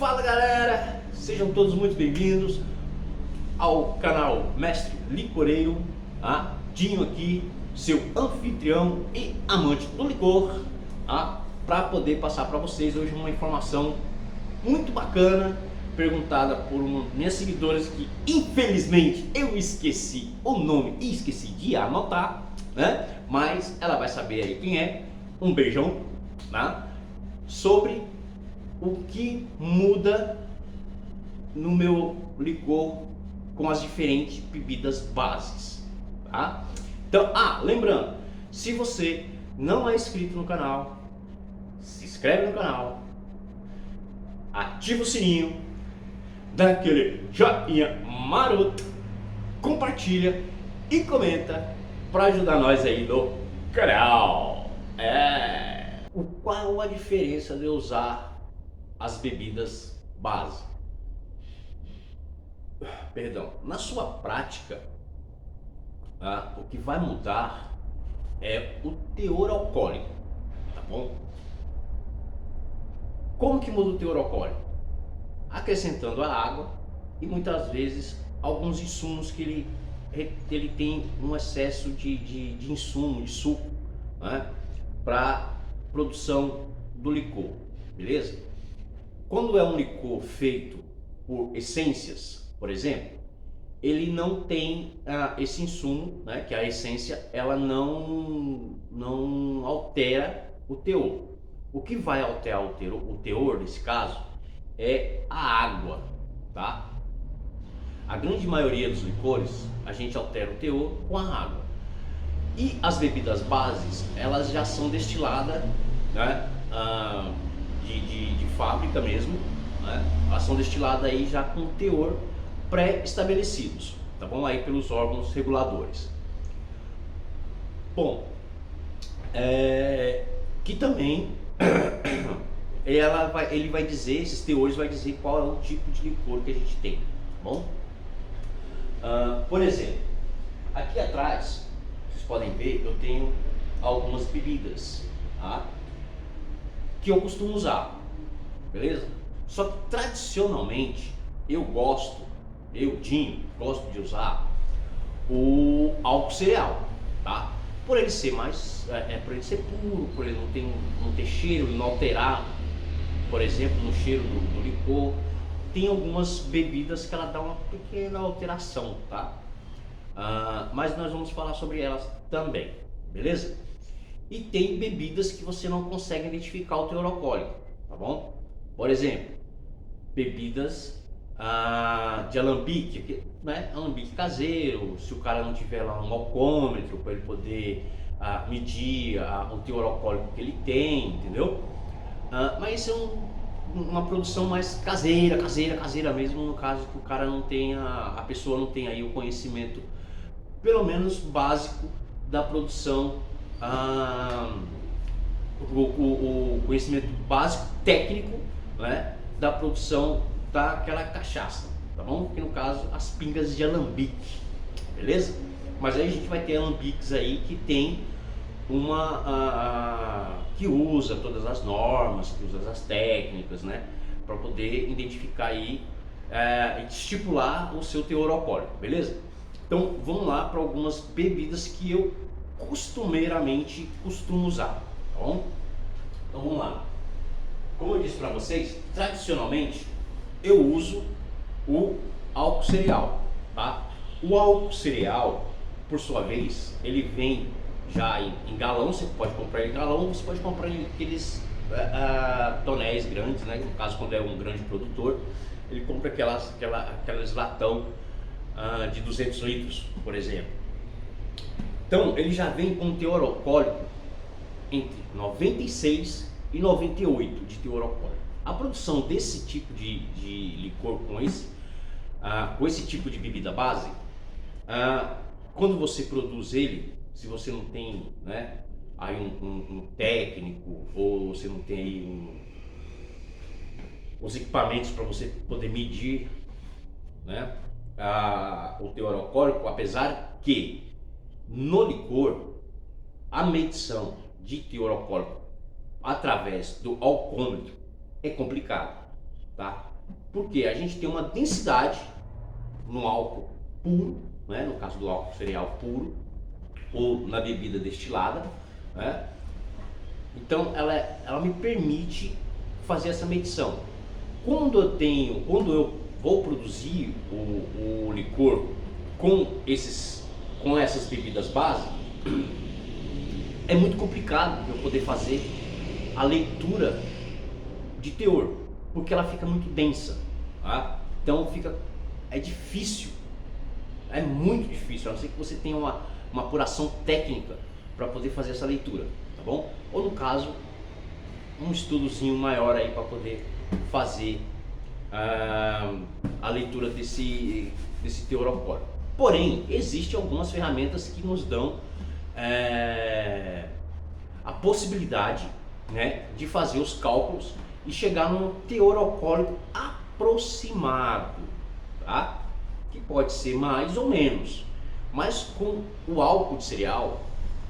Fala galera, sejam todos muito bem-vindos ao canal Mestre Licoreiro, tá? Dinho aqui, seu anfitrião e amante do licor, tá? Para poder passar para vocês hoje uma informação muito bacana, perguntada por minhas seguidoras que infelizmente eu esqueci o nome e esqueci de anotar, né? Mas ela vai saber aí quem é. Um beijão, tá? Sobre o que muda no meu licor com as diferentes bebidas bases, tá? Então, lembrando, se você não é inscrito no canal, se inscreve no canal, ativa o sininho, dá aquele joinha maroto, compartilha e comenta para ajudar nós aí no canal. Qual a diferença de eu usar as bebidas base? Perdão, na sua prática, o que vai mudar é o teor alcoólico, tá bom? Como que muda o teor alcoólico? Acrescentando a água e muitas vezes alguns insumos que ele tem um excesso de insumo, de suco, né, para produção do licor, beleza? Quando é um licor feito por essências, por exemplo, ele não tem esse insumo, né, que a essência ela não altera o teor. O que vai alterar o teor nesse caso é a água, tá? A grande maioria dos licores a gente altera o teor com a água. E as bebidas bases, elas já são destiladas, né, de fábrica mesmo, né? Elas são destiladas aí já com teor pré-estabelecidos, tá bom? Aí pelos órgãos reguladores. Bom, que também ele vai dizer, esses teores vai dizer qual é o tipo de licor que a gente tem, tá bom? Por exemplo, aqui atrás, vocês podem ver, eu tenho algumas bebidas, tá? Que eu costumo usar, beleza? Só que tradicionalmente Dinho, gosto de usar o álcool cereal, tá? Por ele ser por ele ser puro, por ele não ter cheiro e não alterar, por exemplo, no cheiro do licor. Tem algumas bebidas que ela dá uma pequena alteração, tá? Mas nós vamos falar sobre elas também, beleza? E tem bebidas que você não consegue identificar o teor alcoólico, tá bom? Por exemplo, bebidas de alambique, né? Alambique caseiro, se o cara não tiver lá um alcoômetro para ele poder medir o teor alcoólico que ele tem, entendeu? Mas isso é uma produção mais caseira mesmo, no caso que o cara não tenha, a pessoa não tenha aí o conhecimento, pelo menos básico, da produção, o conhecimento básico, técnico, né, da produção daquela cachaça, tá bom? Que no caso, as pingas de alambique, beleza? Mas aí a gente vai ter alambiques aí que tem que usa todas as normas, que usa as técnicas, né, para poder identificar aí, estipular o seu teor alcoólico, beleza? Então vamos lá para algumas bebidas que eu costumeiramente costumo usar, tá bom? Então vamos lá. Como eu disse para vocês, tradicionalmente eu uso o álcool cereal, tá? O álcool cereal, por sua vez, ele vem já em galão. Você pode comprar ele em galão, você pode comprar em aqueles tonéis grandes, né? No caso, quando é um grande produtor, ele compra aquelas latão de 200 litros, por exemplo. Então, ele já vem com um teor alcoólico entre 96 e 98 de teor alcoólico. A produção desse tipo de licor com esse tipo de bebida base, quando você produz ele, se você não tem, né, aí um técnico, ou você não tem aí os equipamentos para você poder medir, né, o teor alcoólico, apesar que no licor a medição de teor alcoólico através do alcoômetro é complicado, tá? Porque a gente tem uma densidade no álcool puro, né? No caso do álcool cereal puro, ou na bebida destilada, né? Então ela me permite fazer essa medição. Quando eu vou produzir o licor com essas bebidas base, é muito complicado eu poder fazer a leitura de teor, porque ela fica muito densa, tá? Então é difícil, é muito difícil, a não ser que você tenha uma apuração técnica para poder fazer essa leitura, tá bom? Ou no caso, um estudozinho maior aí para poder fazer a leitura desse teor alcoólico. Porém, existem algumas ferramentas que nos dão a possibilidade, né, de fazer os cálculos e chegar num teor alcoólico aproximado, tá? Que pode ser mais ou menos, mas com o álcool de cereal,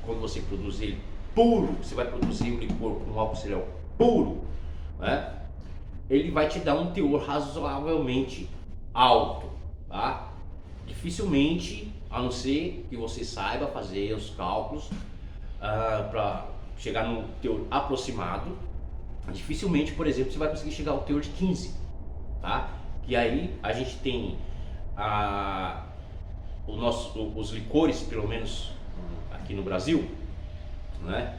quando você produz ele puro, você vai produzir um licor com álcool cereal puro, né? Ele vai te dar um teor razoavelmente alto, tá? Dificilmente, a não ser que você saiba fazer os cálculos para chegar no teor aproximado, dificilmente, por exemplo, você vai conseguir chegar ao teor de 15, tá? Que aí a gente tem os licores, pelo menos aqui no Brasil, né?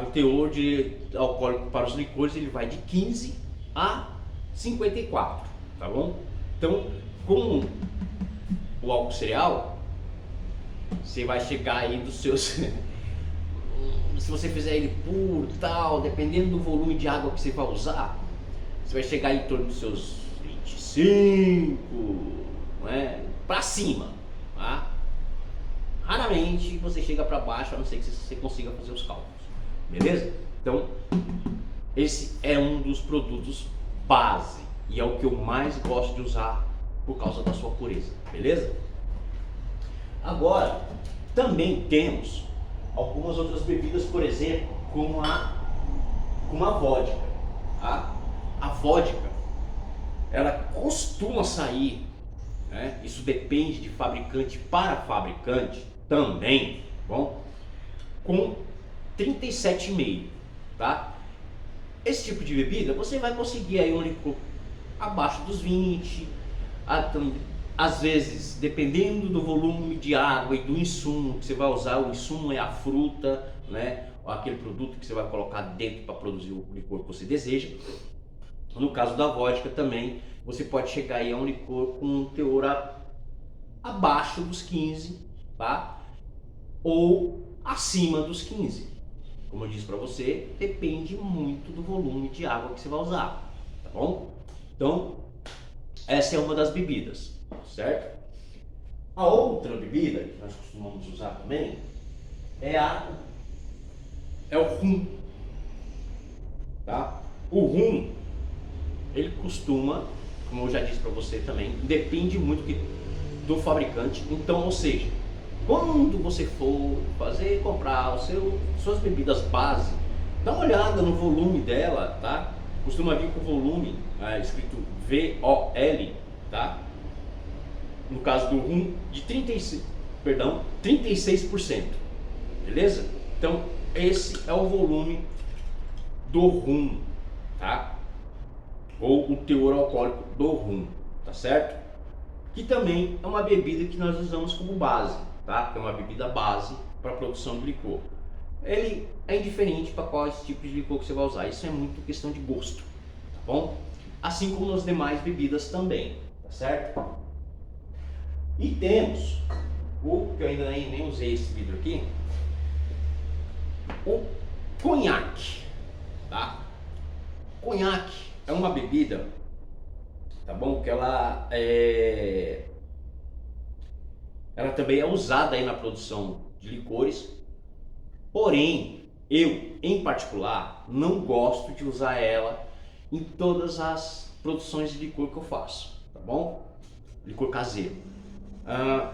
O teor de alcoólico para os licores ele vai de 15 a 54, tá bom? Então, com o álcool cereal, você vai chegar aí dos seus se você fizer ele puro e tal, dependendo do volume de água que você vai usar, você vai chegar em torno dos seus 25, né, para cima, tá? Raramente você chega para baixo, a não ser que você consiga fazer os cálculos, beleza? Então, esse é um dos produtos base e é o que eu mais gosto de usar por causa da sua pureza, beleza? Agora, também temos algumas outras bebidas, por exemplo, como a vodka, tá? A vodka, ela costuma sair, né? Isso depende de fabricante para fabricante também, bom? Com 37,5, tá? Esse tipo de bebida você vai conseguir aí um licor abaixo dos 20, às vezes, dependendo do volume de água e do insumo que você vai usar, o insumo é a fruta, né? Ou aquele produto que você vai colocar dentro para produzir o licor que você deseja. No caso da vodka também, você pode chegar aí a um licor com um teor abaixo dos 15, tá? Ou acima dos 15. Como eu disse para você, depende muito do volume de água que você vai usar, tá bom? Então, essa é uma das bebidas, certo? A outra bebida que nós costumamos usar também é o rum, tá? O rum, ele costuma, como eu já disse para você também, depende muito do fabricante. Então, ou seja, quando você for comprar suas bebidas base, dá uma olhada no volume dela, tá? Costuma vir com volume escrito VOL, tá? No caso do rum, de 36%, beleza? Então, esse é o volume do rum, tá? Ou o teor alcoólico do rum, tá certo? Que também é uma bebida que nós usamos como base, tá? É uma bebida base para a produção de licor. Ele é indiferente para qual tipo de licor que você vai usar, isso é muito questão de gosto, tá bom? Assim como nas demais bebidas também, tá certo? E temos que eu ainda nem usei esse vidro aqui, o conhaque, tá? Conhaque é uma bebida, tá bom? Que ela também é usada aí na produção de licores, porém, eu, em particular, não gosto de usar ela em todas as produções de licor que eu faço, tá bom? Licor caseiro.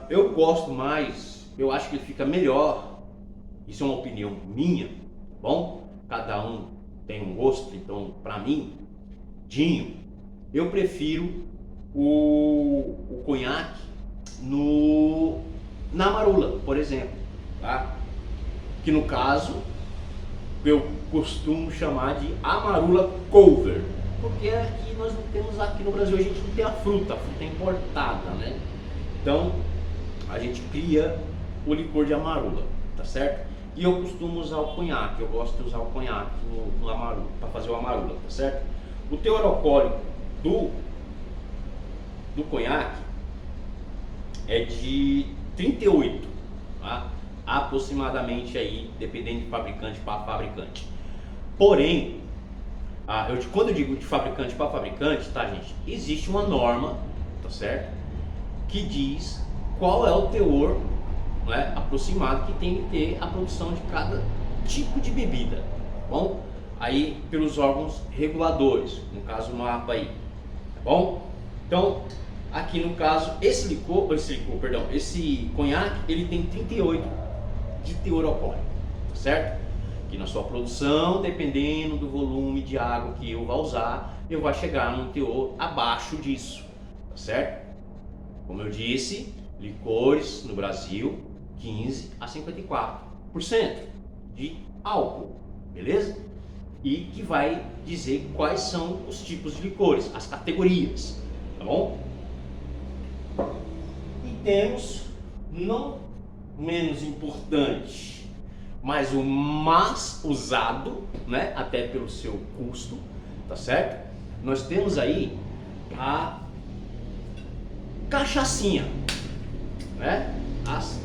Eu gosto mais, eu acho que ele fica melhor, isso é uma opinião minha, tá bom? Cada um tem um gosto, então, pra mim, Dinho, eu prefiro o conhaque na marula, por exemplo, tá? Que no caso eu costumo chamar de amarula cover, porque aqui nós não temos, aqui no Brasil a gente não tem a fruta é importada, né? Então a gente cria o licor de amarula, tá certo? E eu costumo usar o conhaque, eu gosto de usar o conhaque no amarula, para fazer o amarula, tá certo? O teor alcoólico do conhaque é de 38, tá? Aproximadamente aí, dependendo de fabricante para fabricante. Porém, quando eu digo de fabricante para fabricante, tá, gente? Existe uma norma, tá certo? Que diz qual é o teor, né, aproximado que tem que ter a produção de cada tipo de bebida, tá bom? Aí pelos órgãos reguladores, no caso o MAPA aí, tá bom? Então, aqui no caso, esse conhaque, ele tem 38 de teor alcoólico, tá certo? Que na sua produção, dependendo do volume de água que eu vou usar, eu vou chegar num teor abaixo disso, tá certo? Como eu disse, licores no Brasil, 15 a 54% de álcool, beleza? E que vai dizer quais são os tipos de licores, as categorias, tá bom? E temos, não menos importante, mas o mais usado, né, até pelo seu custo, tá certo? Nós temos aí a cachaçinha, né? As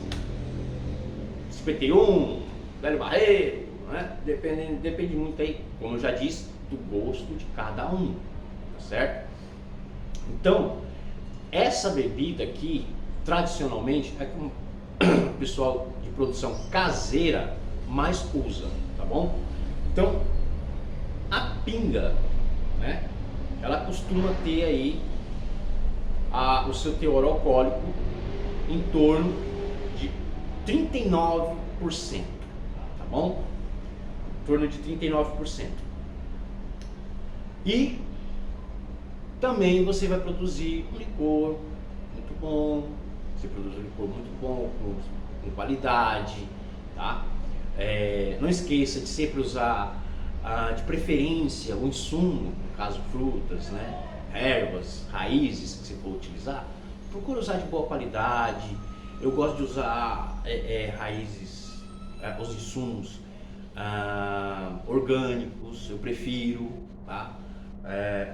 51, velho barreiro, né? Depende muito aí, como eu já disse, do gosto de cada um, tá certo? Então, essa bebida aqui, tradicionalmente, é que o pessoal de produção caseira mais usa, tá bom? Então, a pinga, né? Ela costuma ter aí o seu teor alcoólico em torno de 39%, tá bom? Em torno de 39%. E também você vai produzir um licor muito bom, você produz um licor muito bom, com qualidade, tá? Não esqueça de sempre usar, de preferência, o insumo, no caso frutas, né? Ervas, raízes que você for utilizar, procura usar de boa qualidade. Eu gosto de usar raízes, os insumos orgânicos, eu prefiro, tá?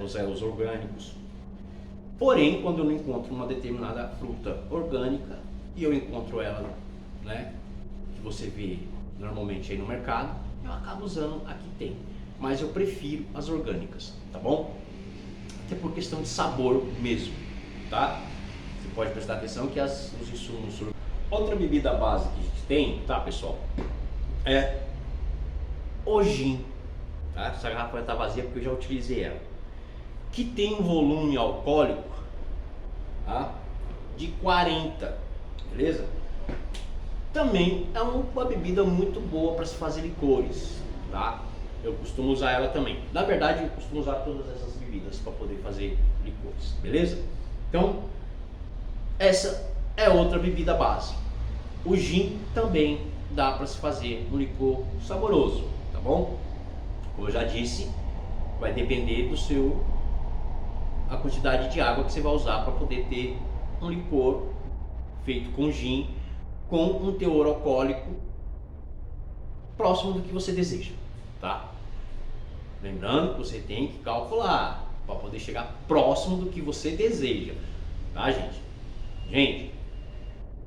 Os orgânicos. Porém, quando eu não encontro uma determinada fruta orgânica e eu encontro ela, né, que você vê normalmente aí no mercado, eu acabo usando a que tem. Mas eu prefiro as orgânicas, tá bom? Até por questão de sabor mesmo, tá? Você pode prestar atenção que os insumos... Outra bebida base que a gente tem, tá, pessoal? É o gin, tá? Essa garrafa vai estar vazia porque eu já utilizei ela. Que tem um volume alcoólico, tá, de 40, beleza? Também é uma bebida muito boa para se fazer licores, tá? Eu costumo usar ela também. Na verdade, eu costumo usar todas essas bebidas para poder fazer licores, beleza? Então, essa é outra bebida base. O gin também dá para se fazer um licor saboroso, tá bom? Como eu já disse, vai depender a quantidade de água que você vai usar para poder ter um licor feito com gin com um teor alcoólico próximo do que você deseja, tá? Lembrando que você tem que calcular para poder chegar próximo do que você deseja, tá, gente? Gente,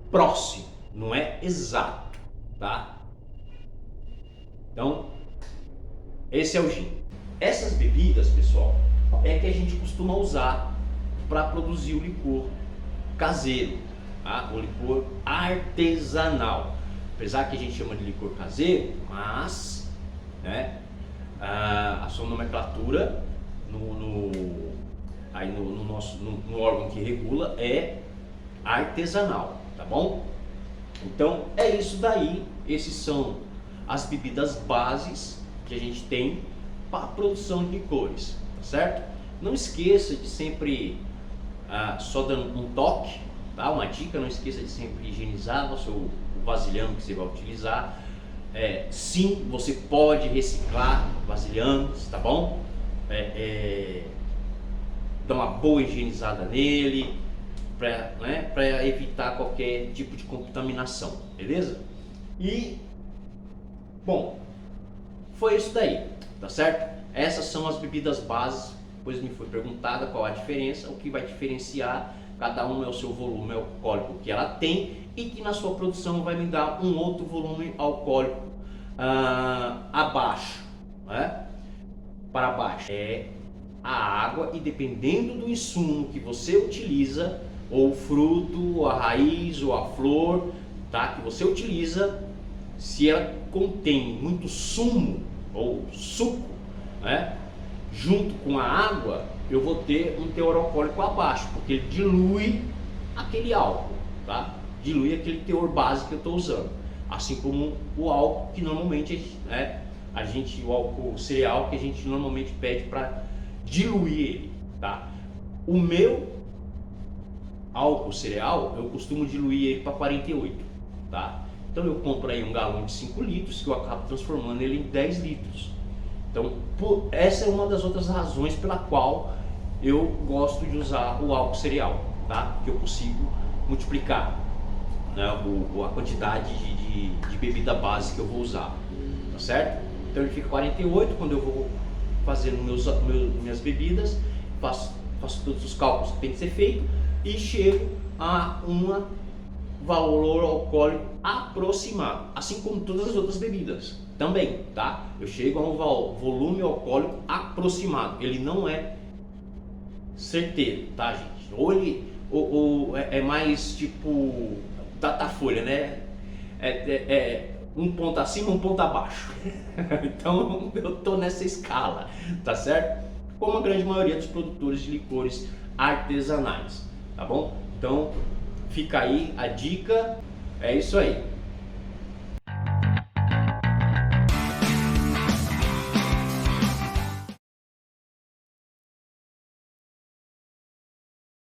próximo, não é exato, tá? Então, esse é o gin. Essas bebidas, pessoal, é que a gente costuma usar para produzir o licor caseiro, tá? O licor artesanal. Apesar que a gente chama de licor caseiro, mas, né, a sua nomenclatura no órgão que regula é artesanal, tá bom? Então é isso daí. Esses são as bebidas bases que a gente tem para a produção de licores, tá certo? Não esqueça de sempre, só dando um toque, tá? Uma dica, não esqueça de sempre higienizar o vasilhame que você vai utilizar. Sim, você pode reciclar vasilhames, tá bom? Dar uma boa higienizada nele, para evitar qualquer tipo de contaminação, beleza? E, bom, foi isso daí, tá certo? Essas são as bebidas bases, pois me foi perguntada qual a diferença. O que vai diferenciar cada um é o seu volume alcoólico que ela tem, e que na sua produção vai me dar um outro volume alcoólico abaixo, né? Para baixo é a água, e dependendo do insumo que você utiliza, ou o fruto, ou a raiz, ou a flor, tá? Que você utiliza, se ela contém muito sumo ou suco, né? Junto com a água, eu vou ter um teor alcoólico abaixo, porque ele dilui aquele álcool, tá? Dilui aquele teor base que eu estou usando. Assim como o álcool que normalmente, o álcool cereal que a gente normalmente pede para diluir ele, tá? O meu álcool cereal, eu costumo diluir ele para 48, tá? Então eu compro aí um galão de 5 litros, que eu acabo transformando ele em 10 litros. Então, essa é uma das outras razões pela qual eu gosto de usar o álcool cereal, tá? Que eu consigo multiplicar, né, a quantidade de bebida base que eu vou usar, tá certo? Então ele fica 48, quando eu vou fazendo minhas bebidas, faço todos os cálculos que tem que ser feito e chego a um valor alcoólico aproximado, assim como todas as outras bebidas também, tá? Eu chego a um volume alcoólico aproximado, ele não é certeiro, tá, gente? Ou é mais tipo Datafolha, né? Um ponto acima, um ponto abaixo. Então eu tô nessa escala, tá certo? Como a grande maioria dos produtores de licores artesanais, tá bom? Então fica aí a dica, é isso aí.